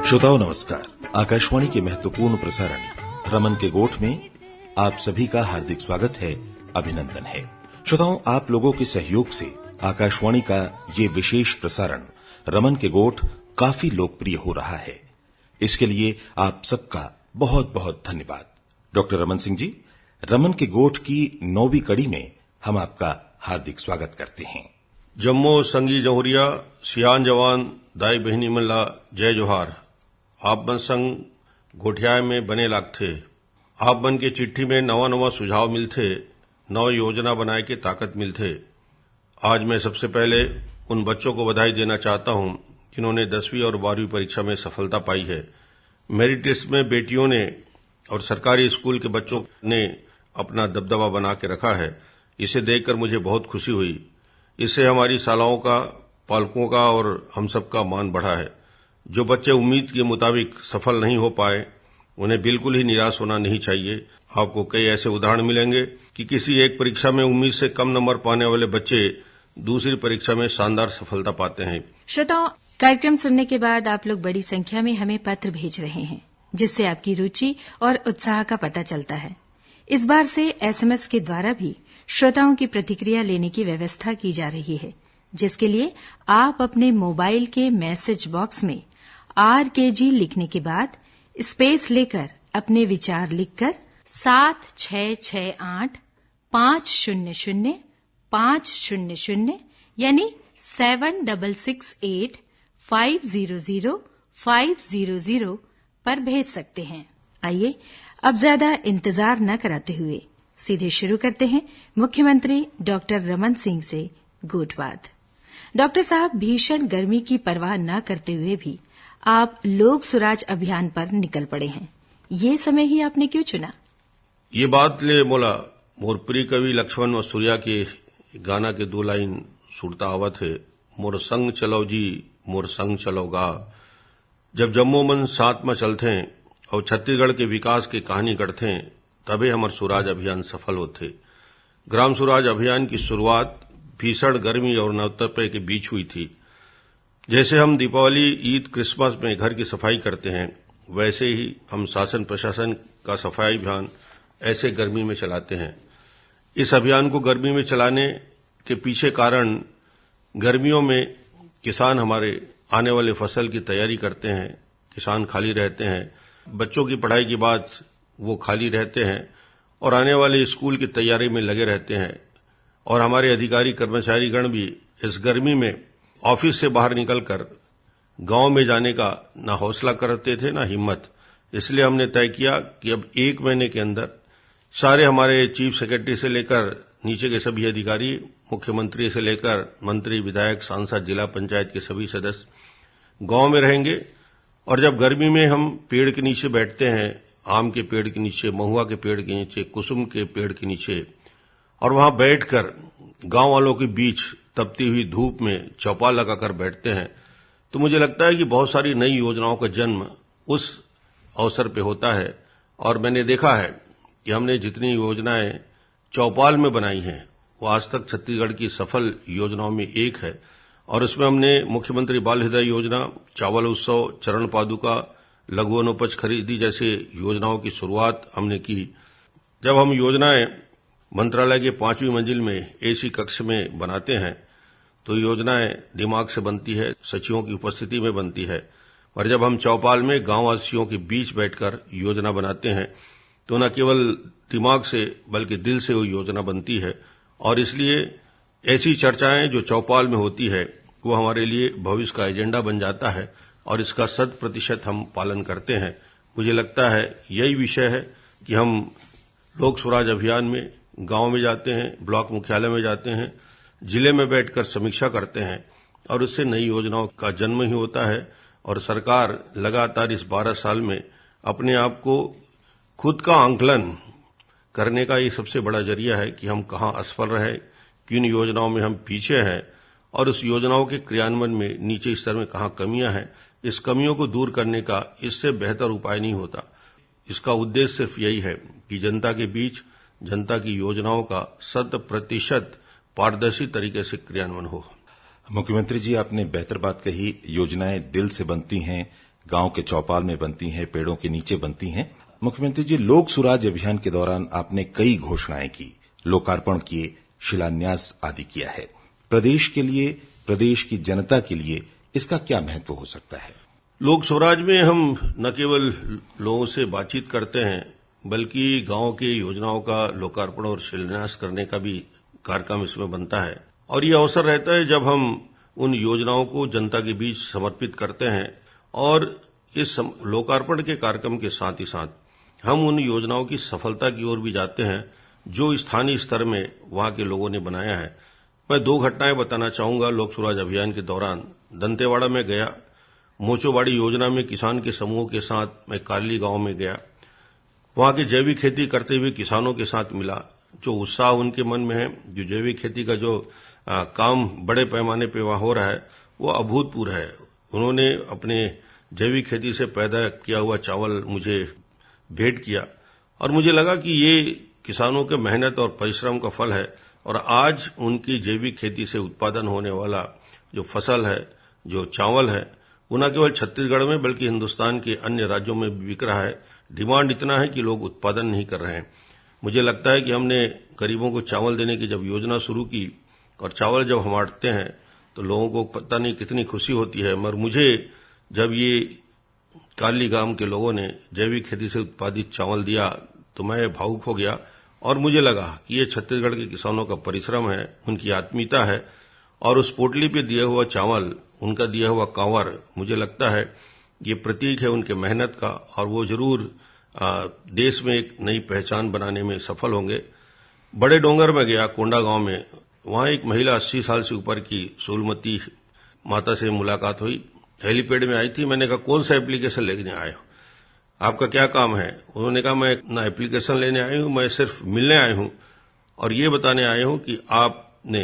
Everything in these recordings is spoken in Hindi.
श्रोताओं नमस्कार। आकाशवाणी के महत्वपूर्ण प्रसारण रमन के गोठ में आप सभी का हार्दिक स्वागत है, अभिनंदन है। श्रोताओं, आप लोगों के सहयोग से आकाशवाणी का ये विशेष प्रसारण रमन के गोठ काफी लोकप्रिय हो रहा है। इसके लिए आप सबका बहुत बहुत धन्यवाद। डॉक्टर रमन सिंह जी, रमन के गोठ की 9वीं कड़ी में हम आपका हार्दिक स्वागत करते हैं। जम्मो संगी जौहरिया सियान जवान दाई बहनी मल्ला जय जोहार। आप बन संग गोठिया में बने लागथे। आप बन के चिट्ठी में नवा नवा सुझाव मिलथे, नव योजना बनाए के ताकत मिलथे। आज मैं सबसे पहले उन बच्चों को बधाई देना चाहता हूं जिन्होंने 10वीं और 12वीं परीक्षा में सफलता पाई है। मेरिट टेस्ट में बेटियों ने और सरकारी स्कूल के बच्चों ने अपना दबदबा बना के रखा है। इसे देखकर मुझे बहुत खुशी हुई। इससे हमारी शालाओं का, पालकों का और हम सबका मान बढ़ा है। जो बच्चे उम्मीद के मुताबिक सफल नहीं हो पाए, उन्हें बिल्कुल ही निराश होना नहीं चाहिए। आपको कई ऐसे उदाहरण मिलेंगे कि किसी एक परीक्षा में उम्मीद से कम नंबर पाने वाले बच्चे दूसरी परीक्षा में शानदार सफलता पाते हैं। श्रोताओं, कार्यक्रम सुनने के बाद आप लोग बड़ी संख्या में हमें पत्र भेज रहे हैं, जिससे आपकी रुचि और उत्साह का पता चलता है। इस बार से SMS के द्वारा भी श्रोताओं की प्रतिक्रिया लेने की व्यवस्था की जा रही है, जिसके लिए आप अपने मोबाइल के मैसेज बॉक्स में RKG लिखने के बाद स्पेस लेकर अपने विचार लिखकर 7668-500-500 यानी 7668-500-500 पर भेज सकते हैं। आइए अब ज्यादा इंतजार न कराते हुए सीधे शुरू करते हैं मुख्यमंत्री डॉक्टर रमन सिंह से गोठबात। डॉक्टर साहब, भीषण गर्मी की परवाह न करते हुए भी आप लोक सुराज अभियान पर निकल पड़े हैं। ये समय ही आपने क्यों चुना? ये बात ले मोला मोर प्रिय कवि लक्ष्मण और सूर्या के गाना के 2 लाइन सुरता आवत है। मोर संग चलो जी, मोर संग चलोगा। जब जम्मू मन साथ में चलते और छत्तीसगढ़ के विकास की कहानी गढ़ते, तबे हमार सुराज अभियान सफल होते। ग्राम सुराज अभियान की शुरुआत भीषण गर्मी और नवतपे के बीच हुई थी। जैसे हम दीपावली, ईद, क्रिसमस में घर की सफाई करते हैं, वैसे ही हम शासन प्रशासन का सफाई अभियान ऐसे गर्मी में चलाते हैं। इस अभियान को गर्मी में चलाने के पीछे कारण गर्मियों में किसान हमारे आने वाले फसल की तैयारी करते हैं। किसान खाली रहते हैं, बच्चों की पढ़ाई के बाद वो खाली रहते हैं और आने वाले स्कूल की तैयारी में लगे रहते हैं। और हमारे अधिकारी कर्मचारीगण भी इस गर्मी में ऑफिस से बाहर निकलकर गांव में जाने का ना हौसला करते थे ना हिम्मत। इसलिए हमने तय किया कि अब 1 महीने के अंदर सारे हमारे चीफ सेक्रेटरी से लेकर नीचे के सभी अधिकारी, मुख्यमंत्री से लेकर मंत्री, विधायक, सांसद, जिला पंचायत के सभी सदस्य गांव में रहेंगे। और जब गर्मी में हम पेड़ के नीचे बैठते हैं, आम के पेड़ के नीचे, महुआ के पेड़ के नीचे, कुसुम के पेड़ के नीचे, और वहां बैठकर गांव वालों के बीच तपती हुई धूप में चौपाल लगाकर बैठते हैं, तो मुझे लगता है कि बहुत सारी नई योजनाओं का जन्म उस अवसर पे होता है। और मैंने देखा है कि हमने जितनी योजनाएं चौपाल में बनाई हैं, वो आज तक छत्तीसगढ़ की सफल योजनाओं में एक है। और उसमें हमने मुख्यमंत्री बाल हृदय योजना, चावल उत्सव, चरण पादुका, लघु वनोपज खरीदी जैसे योजनाओं की शुरुआत हमने की। जब हम योजनाएं मंत्रालय के 5वीं मंजिल में AC कक्ष में बनाते हैं, तो योजनाएं दिमाग से बनती है, सचिवों की उपस्थिति में बनती है। और जब हम चौपाल में गांववासियों के बीच बैठकर योजना बनाते हैं, तो न केवल दिमाग से बल्कि दिल से वो योजना बनती है। और इसलिए ऐसी चर्चाएं जो चौपाल में होती है, वो हमारे लिए भविष्य का एजेंडा बन जाता है और इसका 100% हम पालन करते हैं। मुझे लगता है यही विषय है कि हम लोक स्वराज अभियान में गांव में जाते हैं, ब्लॉक मुख्यालय में जाते हैं, जिले में बैठकर समीक्षा करते हैं और उससे नई योजनाओं का जन्म ही होता है। और सरकार लगातार इस 12 साल में अपने आप को खुद का आंकलन करने का ये सबसे बड़ा जरिया है कि हम कहाँ असफल रहे, किन योजनाओं में हम पीछे हैं और उस योजनाओं के क्रियान्वयन में नीचे स्तर में कहाँ कमियां हैं। इस कमियों को दूर करने का इससे बेहतर उपाय नहीं होता। इसका उद्देश्य सिर्फ यही है कि जनता के बीच जनता की योजनाओं का 100% पारदर्शी तरीके से क्रियान्वयन हो। मुख्यमंत्री जी, आपने बेहतर बात कही। योजनाएं दिल से बनती हैं, गांव के चौपाल में बनती हैं, पेड़ों के नीचे बनती हैं। मुख्यमंत्री जी, लोक सुराज अभियान के दौरान आपने कई घोषणाएं की, लोकार्पण किए, शिलान्यास आदि किया है। प्रदेश के लिए, प्रदेश की जनता के लिए इसका क्या महत्व हो सकता है? लोक स्वराज में हम न केवल लोगों से बातचीत करते हैं, बल्कि गांव की योजनाओं का लोकार्पण और शिलान्यास करने का भी कार्यक्रम इसमें बनता है। और ये अवसर रहता है जब हम उन योजनाओं को जनता के बीच समर्पित करते हैं और इस लोकार्पण के कार्यक्रम के साथ ही साथ हम उन योजनाओं की सफलता की ओर भी जाते हैं जो स्थानीय स्तर में वहां के लोगों ने बनाया है। मैं 2 घटनाएं बताना चाहूंगा। लोक स्वराज अभियान के दौरान दंतेवाड़ा में गया, मोचोबाड़ी योजना में किसान के समूह के साथ मैं कार्ली गांव में गया, वहां की जैविक खेती करते हुए किसानों के साथ मिला। जो उत्साह उनके मन में है, जो जैविक खेती का जो काम बड़े पैमाने पे वहां हो रहा है, वो अभूतपूर्व है। उन्होंने अपने जैविक खेती से पैदा किया हुआ चावल मुझे भेंट किया और मुझे लगा कि ये किसानों के मेहनत और परिश्रम का फल है। और आज उनकी जैविक खेती से उत्पादन होने वाला जो फसल है, जो चावल है, वो न केवल छत्तीसगढ़ में बल्कि हिंदुस्तान के अन्य राज्यों में भी बिक रहा है। डिमांड इतना है कि लोग उत्पादन नहीं कर रहे हैं। मुझे लगता है कि हमने गरीबों को चावल देने की जब योजना शुरू की और चावल जब हम बांटते हैं तो लोगों को पता नहीं कितनी खुशी होती है। मगर मुझे जब ये काली गांव के लोगों ने जैविक खेती से उत्पादित चावल दिया तो मैं भावुक हो गया और मुझे लगा कि ये छत्तीसगढ़ के किसानों का परिश्रम है, उनकी आत्मीयता है। और उस पोटली पे दिया हुआ चावल, उनका दिया हुआ कांवर, मुझे लगता है ये प्रतीक है उनके मेहनत का और वो जरूर देश में एक नई पहचान बनाने में सफल होंगे। बड़े डोंगर में गया, कोंडा गांव में, वहां एक महिला 80 साल से ऊपर की सोलमती माता से मुलाकात हुई। हेलीपैड में आई थी। मैंने कहा कौन सा एप्लीकेशन लेने आए हो, आपका क्या काम है? उन्होंने कहा मैं ना एप्लीकेशन लेने आई हूं, मैं सिर्फ मिलने आई हूं और ये बताने आए हूं कि आपने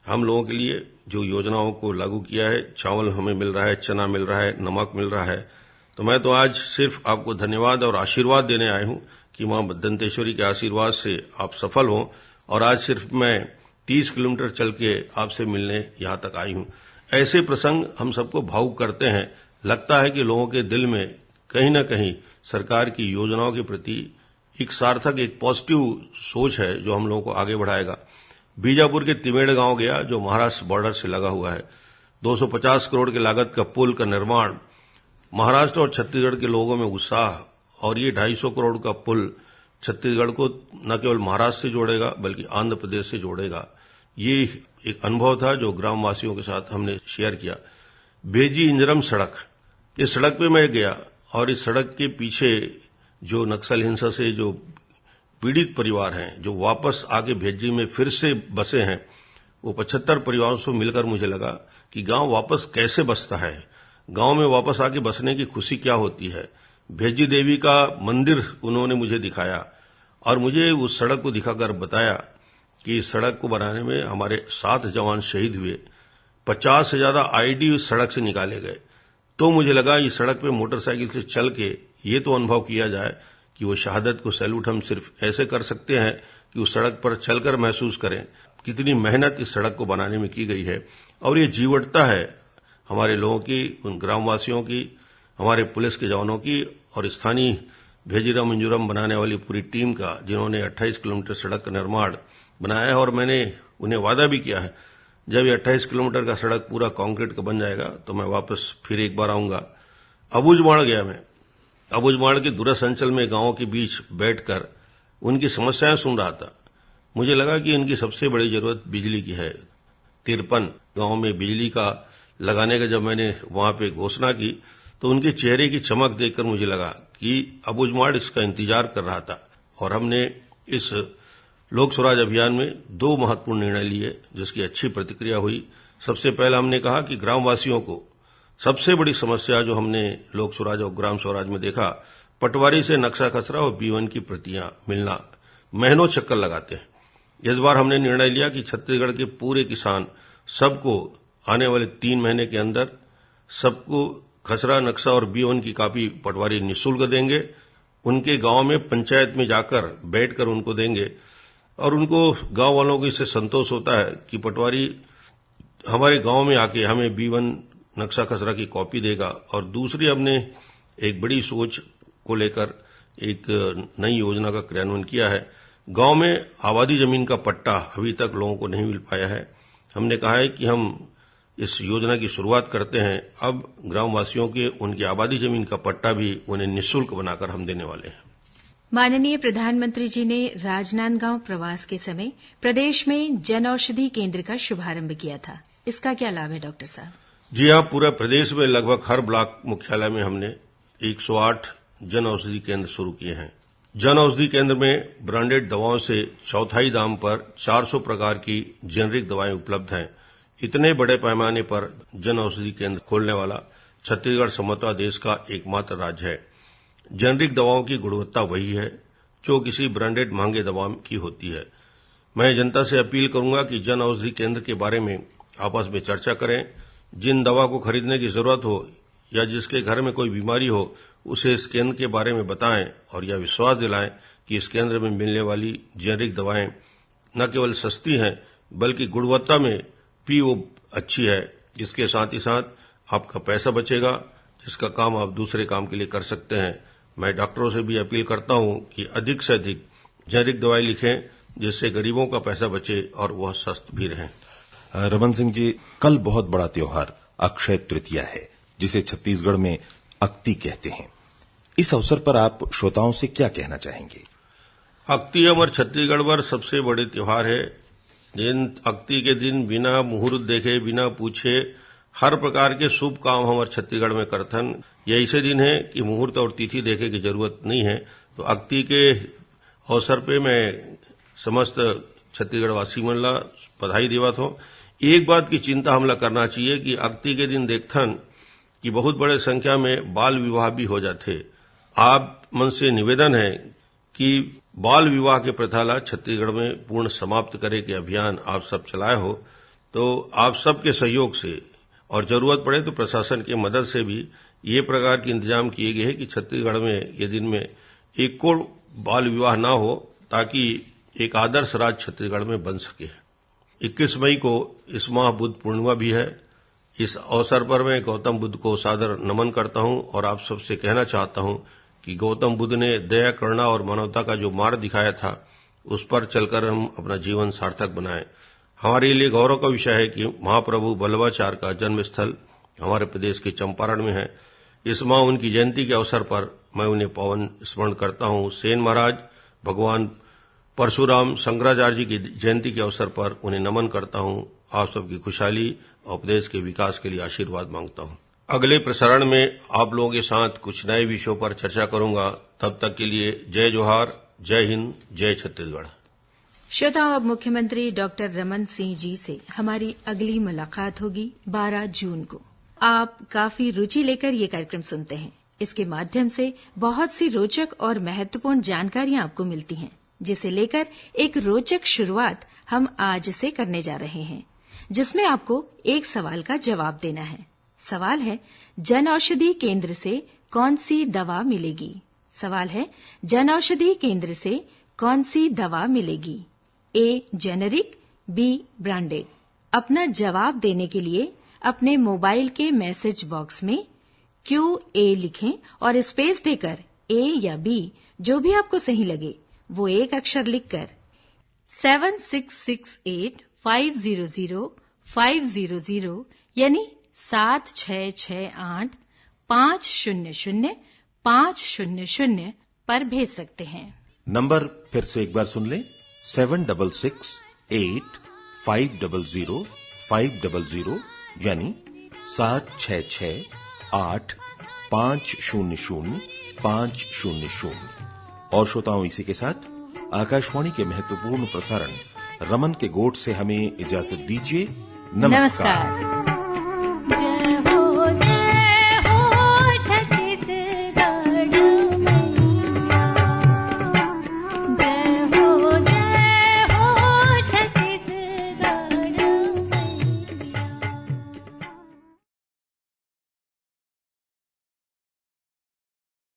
हम लोगों के लिए जो योजनाओं को लागू किया है, चावल हमें मिल रहा है, चना मिल रहा है, नमक मिल रहा है। तो मैं तो आज सिर्फ आपको धन्यवाद और आशीर्वाद देने आए हूं कि मां दंतेश्वरी के आशीर्वाद से आप सफल हों। और आज सिर्फ मैं 30 किलोमीटर चल के आपसे मिलने यहां तक आई हूं। ऐसे प्रसंग हम सबको भावुक करते हैं। लगता है कि लोगों के दिल में कहीं न कहीं सरकार की योजनाओं के प्रति एक सार्थक, एक पॉजिटिव सोच है जो हम लोगों को आगे बढ़ाएगा। बीजापुर के तिमेड़ गांव गया जो महाराष्ट्र बॉर्डर से लगा हुआ है। 250 करोड़ की लागत का पुल का निर्माण, महाराष्ट्र और छत्तीसगढ़ के लोगों में उत्साह। और ये 250 करोड़ का पुल छत्तीसगढ़ को न केवल महाराष्ट्र से जोड़ेगा बल्कि आंध्र प्रदेश से जोड़ेगा। ये एक अनुभव था जो ग्रामवासियों के साथ हमने शेयर किया। भेजी इंजरम सड़क, इस सड़क पे मैं गया और इस सड़क के पीछे जो नक्सल हिंसा से जो पीड़ित परिवार हैं, जो वापस आके भेजी में फिर से बसे हैं, वो 75 परिवारों से मिलकर मुझे लगा कि गांव वापस कैसे बसता है, गांव में वापस आके बसने की खुशी क्या होती है। भेजी देवी का मंदिर उन्होंने मुझे दिखाया और मुझे उस सड़क को दिखाकर बताया कि इस सड़क को बनाने में हमारे 7 जवान शहीद हुए, 50 से ज्यादा आईडी उस सड़क से निकाले गए। तो मुझे लगा इस सड़क पे मोटरसाइकिल से चल के ये तो अनुभव किया जाए कि वो शहादत को सैल्यूट हम सिर्फ ऐसे कर सकते हैं कि उस सड़क पर चलकर महसूस करें कितनी मेहनत इस सड़क को बनाने में की गई है। और ये जीवटता है हमारे लोगों की, उन ग्रामवासियों की, हमारे पुलिस के जवानों की और स्थानीय भेजीराम इंजुरम बनाने वाली पूरी टीम का, जिन्होंने 28 किलोमीटर सड़क का निर्माण बनाया है। और मैंने उन्हें वादा भी किया है जब ये 28 किलोमीटर का सड़क पूरा कंक्रीट का बन जाएगा तो मैं वापस फिर एक बार आऊंगा। अबुझमाड़ गया मैं। अबुझमाड़ के दूरस्थ अंचल में गांवों के बीच बैठकर उनकी समस्याएं सुन रहा था। मुझे लगा कि इनकी सबसे बड़ी जरूरत बिजली की है। 53 गांव में बिजली का लगाने का जब मैंने वहां पे घोषणा की तो उनके चेहरे की चमक देखकर मुझे लगा कि अबुझमाड़ इसका इंतजार कर रहा था। और हमने इस लोक स्वराज अभियान में 2 महत्वपूर्ण निर्णय लिए जिसकी अच्छी प्रतिक्रिया हुई। सबसे पहले हमने कहा कि ग्रामवासियों को सबसे बड़ी समस्या जो हमने लोक स्वराज और ग्राम स्वराज में देखा, पटवारी से नक्शा खसरा और B1 की प्रतियां मिलना, महीनों चक्कर लगाते हैं। इस बार हमने निर्णय लिया कि छत्तीसगढ़ के पूरे किसान सबको आने वाले 3 महीने के अंदर सबको खसरा, नक्शा और B1 की कॉपी पटवारी निःशुल्क देंगे। उनके गांव में पंचायत में जाकर बैठकर उनको देंगे और उनको गांव वालों को इससे संतोष होता है कि पटवारी हमारे गांव में आके हमें B1 नक्शा खसरा की कॉपी देगा, और दूसरी हमने एक बड़ी सोच को लेकर एक नई योजना का क्रियान्वयन किया है। गांव में आबादी जमीन का पट्टा अभी तक लोगों को नहीं मिल पाया है। हमने कहा है कि हम इस योजना की शुरुआत करते हैं। अब ग्रामवासियों के उनकी आबादी जमीन का पट्टा भी उन्हें निःशुल्क बनाकर हम देने वाले हैं। माननीय प्रधानमंत्री जी ने राजनांदगांव प्रवास के समय प्रदेश में जन औषधि केंद्र का शुभारंभ किया था। इसका क्या लाभ है डॉक्टर साहब? जी हाँ, पूरे प्रदेश में लगभग हर ब्लॉक मुख्यालय में हमने 108 जन औषधि केंद्र शुरू किए हैं। जन औषधि केंद्र में ब्रांडेड दवाओं से चौथाई दाम पर 400 प्रकार की जेनरिक दवाएं उपलब्ध हैं। इतने बड़े पैमाने पर जन औषधि केंद्र खोलने वाला छत्तीसगढ़ संभवतः देश का एकमात्र राज्य है। जेनरिक दवाओं की गुणवत्ता वही है जो किसी ब्रांडेड महंगे दवा की होती है। मैं जनता से अपील करूंगा कि जन औषधि केंद्र के बारे में आपस में चर्चा करें। जिन दवा को खरीदने की जरूरत हो या जिसके घर में कोई बीमारी हो, उसे इस केंद्र के बारे में बताएं और यह विश्वास दिलाएं कि इस केंद्र में मिलने वाली जेनरिक दवाएं न केवल सस्ती हैं बल्कि गुणवत्ता में भी वो अच्छी है। इसके साथ ही साथ आपका पैसा बचेगा, जिसका काम आप दूसरे काम के लिए कर सकते हैं। मैं डॉक्टरों से भी अपील करता हूं कि अधिक से अधिक जेनरिक दवाई लिखें, जिससे गरीबों का पैसा बचे और वह सस्त भी रहें। रमन सिंह जी, कल बहुत बड़ा त्योहार अक्षय तृतीया है, जिसे छत्तीसगढ़ में अक्ति कहते हैं। इस अवसर पर आप श्रोताओं से क्या कहना चाहेंगे? अक्ति हमारे छत्तीसगढ़ पर सबसे बड़े त्योहार है। जिन अक्ति के दिन बिना मुहूर्त देखे, बिना पूछे हर प्रकार के शुभ काम हमारे छत्तीसगढ़ में करथन। यह ऐसे दिन है कि मुहूर्त और तिथि देखे की जरूरत नहीं है। तो अक्ति के अवसर पे मैं समस्त छत्तीसगढ़ वासी मन ला बधाई देवत हूं। एक बात की चिंता हमला करना चाहिए कि अक्ति के दिन देखथन कि बहुत बड़े संख्या में बाल विवाह भी हो जाते। आप मन से निवेदन है कि बाल विवाह के प्रथा ला छत्तीसगढ़ में पूर्ण समाप्त करे के अभियान आप सब चलाए हो, तो आप सबके सहयोग से और जरूरत पड़े तो प्रशासन की मदद से भी ये प्रकार के इंतजाम किए गए हैं कि छत्तीसगढ़ में ये दिन में एक को बाल विवाह ना हो, ताकि एक आदर्श राज्य छत्तीसगढ़ में बन सके। 21 मई को इस माह बुद्ध पूर्णिमा भी है। इस अवसर पर मैं गौतम बुद्ध को सादर नमन करता हूं और आप सबसे कहना चाहता हूं कि गौतम बुद्ध ने दया, करुणा और मानवता का जो मार्ग दिखाया था, उस पर चलकर हम अपना जीवन सार्थक बनाएं। हमारे लिए गौरव का विषय है कि महाप्रभु बल्लभाचार्य का जन्म स्थल हमारे प्रदेश के चंपारण में है। इस माह उनकी जयंती के अवसर पर मैं उन्हें पावन स्मरण करता हूं। सेन महाराज, भगवान परशुराम, शंकराचार्य जी की जयंती के अवसर पर उन्हें नमन करता हूं। आप सबकी खुशहाली और प्रदेश के विकास के लिए आशीर्वाद मांगता हूं। अगले प्रसारण में आप लोगों के साथ कुछ नए विषयों पर चर्चा करूंगा। तब तक के लिए जय जोहार, जय हिंद, जय छत्तीसगढ़। श्रोताओं, अब मुख्यमंत्री डॉक्टर रमन सिंह जी से हमारी अगली मुलाकात होगी 12 जून को। आप काफी रुचि लेकर ये कार्यक्रम सुनते हैं। इसके माध्यम से बहुत सी रोचक और महत्वपूर्ण जानकारियां आपको मिलती हैं, जिसे लेकर एक रोचक शुरुआत हम आज से करने जा रहे हैं, जिसमें आपको एक सवाल का जवाब देना है। सवाल है, जन औषधि केंद्र से कौन सी दवा मिलेगी? सवाल है, जन औषधि केंद्र से कौन सी दवा मिलेगी? ए जेनेरिक, बी ब्रांडेड। अपना जवाब देने के लिए अपने मोबाइल के मैसेज बॉक्स में QA लिखें और स्पेस देकर A या B जो भी आपको सही लगे वो एक अक्षर लिखकर 7668500500 यानी 7668500500 पर भेज सकते हैं। नंबर फिर से एक बार सुन लें, 7668500500 यानी 7668500500। और श्रोताओं, इसी के साथ आकाशवाणी के महत्वपूर्ण प्रसारण रमन के गोठ से हमें इजाजत दीजिए। नमस्कार।